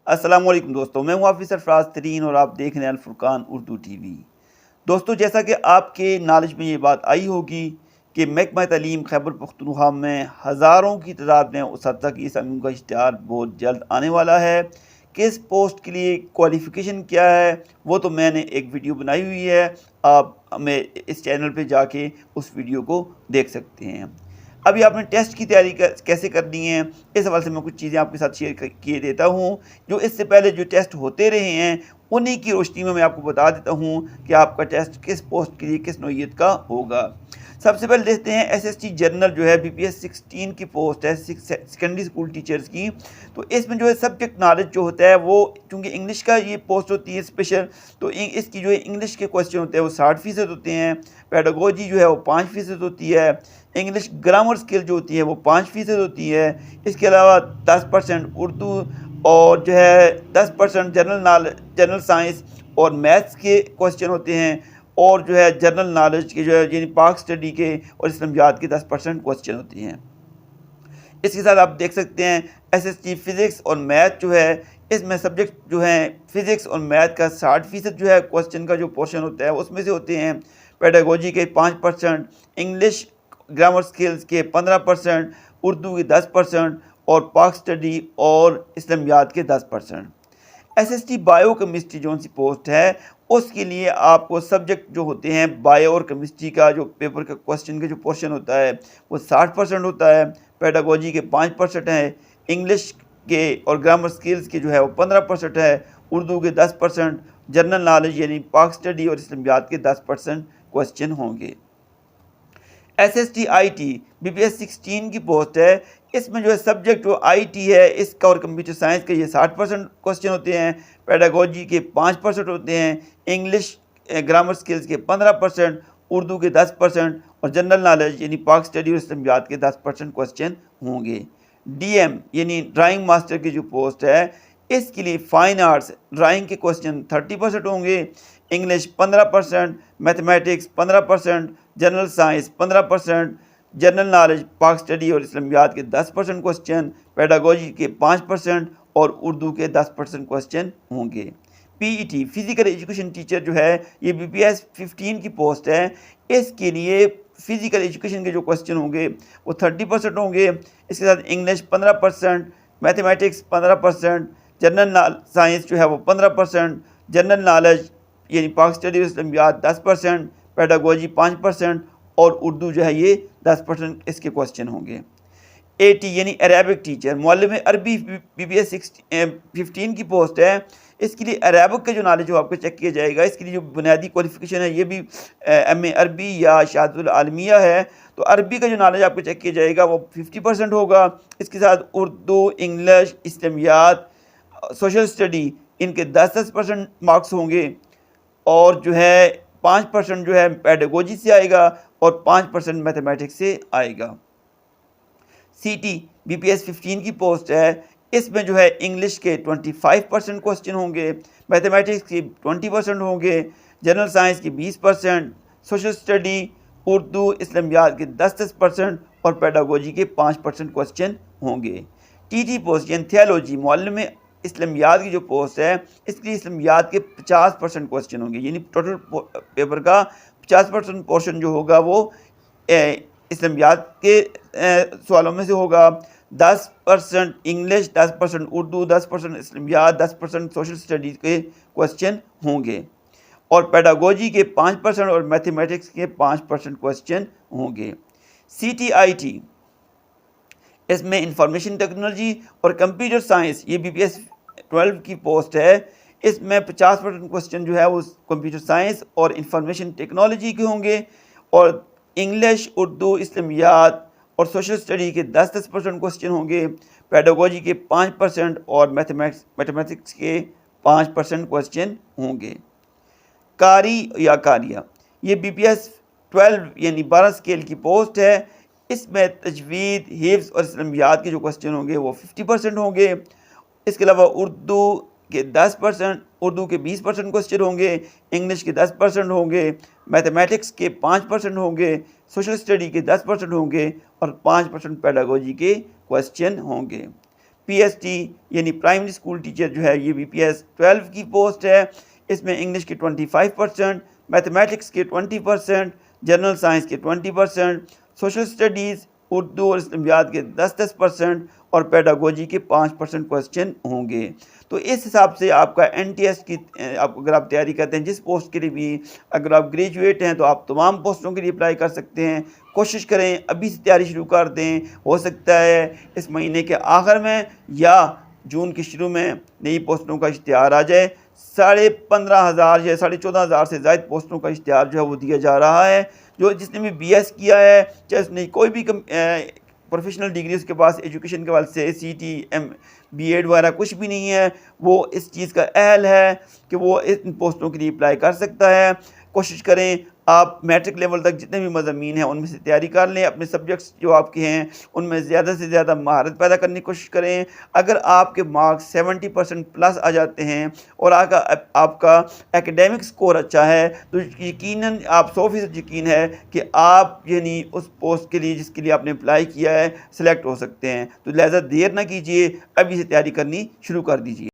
अस्सलाम वालेकुम दोस्तों, मैं हूं हाफिज़ सरफराज तरीन और आप देख रहे हैं अल फुरकान उर्दू टीवी। दोस्तों, जैसा कि आपके नॉलेज में ये बात आई होगी कि महकमा तालीम खैबर पख्तूनख्वा में हज़ारों की तादाद में उस्ताद की इस का इश्तिहार बहुत जल्द आने वाला है। किस पोस्ट के लिए क्वालिफ़िकेशन क्या है वो तो मैंने एक वीडियो बनाई हुई है, आप हमें इस चैनल पे जाके उस वीडियो को देख सकते हैं। अभी आपने टेस्ट की तैयारी कैसे करनी है, इस हवाले से मैं कुछ चीज़ें आपके साथ शेयर किए देता हूँ। जो इससे पहले जो टेस्ट होते रहे हैं उन्हीं की रोशनी में मैं आपको बता देता हूँ कि आपका टेस्ट किस पोस्ट के लिए किस नौइयत का होगा। सबसे पहले देखते हैं एसएसटी जनरल जो है BPS 16 की पोस्ट है, सेकेंडरी स्कूल टीचर्स की। तो इसमें जो है सब्जेक्ट नॉलेज जो होता है वो, चूँकि इंग्लिश का ये पोस्ट होती है स्पेशल, तो इसकी जो है इंग्लिश के क्वेश्चन होते हैं वो 60% होते हैं। पेडागोजी जो है वो 5% होती है। इंग्लिश ग्रामर स्किल जो होती है वो 5% होती है। इसके अलावा 10% उर्दू और जो है 10% जनरल साइंस और मैथ्स के क्वेश्चन होते हैं, और जो है जनरल नॉलेज के जो है यानी पाक स्टडी के और इस्लामियात के 10% क्वेश्चन होते हैं। इसके साथ आप देख सकते हैं एसएसटी फिज़िक्स और मैथ जो है, इसमें सब्जेक्ट जो है फिज़िक्स और मैथ का 60% जो है क्वेश्चन का जो पोर्शन होता है उसमें से होते हैं। पेडागोजी के 5%, इंग्लिश ग्रामर स्किल्स के 15%, उर्दू के 10% और पाक स्टडी और इस्लामियात के 10%। एसएसटी बायो केमिस्ट्री जो सी पोस्ट है उसके लिए आपको सब्जेक्ट जो होते हैं बायो और केमिस्ट्री का जो पेपर का क्वेश्चन का जो पोर्शन होता है वो 60% होता है। पेडागोजी के 5% है, इंग्लिश के और ग्रामर स्किल्स के जो है वो 15% है, उर्दू के 10%, जनरल नॉलेज यानी पाक स्टडी और इस्लामियात के 10% क्वेश्चन होंगे। एसएसटी आईटी BPS 16 की पोस्ट है, इसमें जो है सब्जेक्ट वो आईटी है, इसका और कंप्यूटर साइंस का ये 60% क्वेश्चन होते हैं। पेडागोजी के 5% होते हैं, इंग्लिश ग्रामर स्किल्स के 15%, उर्दू के 10% और जनरल नॉलेज यानी पाक स्टडी और इस्लामियात के 10% क्वेश्चन होंगे। डीएम यानी ड्राइंग मास्टर की जो पोस्ट है इसके लिए फ़ाइन आर्ट्स ड्राइंग के क्वेश्चन 30% होंगे, English 15%, mathematics 15%, general science 15%, general knowledge पाक स्टडी और इस्लामियात के 10% क्वेश्चन, पेडागोजी के 5% और उर्दू के 10% क्वेश्चन होंगे। पीईटी फिज़िकल एजुकेशन टीचर जो है ये BPS 15 की पोस्ट है, इसके लिए फ़िज़िकल एजुकेशन के जो क्वेश्चन होंगे वो 30% होंगे। इसके साथ इंग्लिश 15%, मैथमेटिक्स 15%, जनरल साइंस जो है वो 15%, जनरल नॉलेज यानी पाक स्टडी और इस्लामियात 10%, पेडागोजी 5% और उर्दू जो है ये 10% इसके क्वेश्चन होंगे। एटी यानी अरेबिक टीचर मुअल्लिम अरबी BPS 15 की पोस्ट है, इसके लिए अरेबिक का जो नॉलेज वो आपको चेक किया जाएगा। इसके लिए जो बुनियादी क्वालिफिकेशन है ये भी MA अरबी या शहादतुल आलमिया है। तो अरबी का जो नॉलेज आपको चेक किया जाएगा वो 50% होगा। इसके साथ उर्दू, इंग्लिश, इस्लामियात, सोशल स्टडी इनके 10% मार्क्स होंगे, और जो है 5% जो है पेडागोजी से आएगा और 5% मैथमेटिक्स से आएगा। सीटी BPS 15 की पोस्ट है, इसमें जो है इंग्लिश के 25% क्वेश्चन होंगे, मैथमेटिक्स के 20% होंगे, जनरल साइंस के 20%, सोशल स्टडी, उर्दू, इस्लामियात के 10% और पेडागोजी के 5% क्वेश्चन होंगे। टीटी पोस्ट यानी थियोलॉजी मुअल्लिम इस्लामियात की जो पोस्ट है इसके लिए इस्लामियात के 50% क्वेश्चन होंगे, यानी टोटल पेपर का 50% पोर्शन जो होगा वो इस्लामियात के सवालों में से होगा। 10% इंग्लिश, 10% उर्दू, 10% इस्लामियात, 10% सोशल स्टडीज़ के क्वेश्चन होंगे, और पेडागोजी के 5% और मैथमेटिक्स के 5% क्वेश्चन होंगे। CTIT इसमें इंफॉर्मेशन टेक्नोलॉजी और कंप्यूटर साइंस ये BPS 12 की पोस्ट है, इसमें 50% क्वेश्चन जो है वो कंप्यूटर साइंस और इंफॉर्मेशन टेक्नोलॉजी के होंगे, और इंग्लिश, उर्दू, इस्लामियात और सोशल स्टडी के 10% क्वेश्चन होंगे, पेडागोजी के 5% और मैथमेटिक्स के 5% क्वेश्चन होंगे। कारी या कारिया ये BPS 12 यानी 12 स्केल की पोस्ट है, इसमें तजवीद, हिफ्ज़ और इस्लामियात के जो क्वेश्चन होंगे वो 50% होंगे। इसके अलावा उर्दू के 10%, उर्दू के 20% क्वेश्चन होंगे, इंग्लिश के 10% होंगे, मैथमेटिक्स के 5% होंगे, सोशल स्टडी के 10% होंगे और 5% पेडागोजी के क्वेश्चन होंगे। PST यानी प्राइमरी स्कूल टीचर जो है ये BPS 12 की पोस्ट है। इसमें इंग्लिश के 25%, मैथमेटिक्स के 20%, जनरल साइंस के 20%, सोशल स्टडीज़, उर्दू और इस्लामियात के 10% और पेडागोजी के 5% क्वेश्चन होंगे। तो इस हिसाब से आपका NTS की अगर आप तैयारी करते हैं जिस पोस्ट के लिए भी, अगर आप ग्रेजुएट हैं तो आप तमाम पोस्टों के लिए अप्लाई कर सकते हैं। कोशिश करें अभी से तैयारी शुरू कर दें। हो सकता है इस महीने के आखिर में या जून के शुरू में नई पोस्टों का इश्तिहार आ जाए। 15,500 या 14,500 से ज़ायद पोस्टों का इश्तिहार जो है वो दिया जा रहा है। जो जिसने भी BS किया है, चाहे उसने कोई भी प्रोफेशनल डिग्री उसके पास एजुकेशन के वाले से CT B.Ed वगैरह कुछ भी नहीं है, वो इस चीज़ का अहल है कि वो इन पोस्टों के लिए अप्लाई कर सकता है। कोशिश करें आप मैट्रिक लेवल तक जितने भी मज़ामीन हैं उनमें से तैयारी कर लें। अपने सब्जेक्ट्स जो आपके हैं उनमें ज़्यादा से ज़्यादा महारत पैदा करने की कोशिश करें। अगर आपके मार्क्स 70% प्लस आ जाते हैं और आपका एकेडमिक स्कोर अच्छा है तो यकीनन आप 100% यकीन है कि आप यानी उस पोस्ट के लिए जिसके लिए आपने अप्लाई किया है सिलेक्ट हो सकते हैं। तो लिहाजा देर ना कीजिए, अभी से तैयारी करनी शुरू कर दीजिए।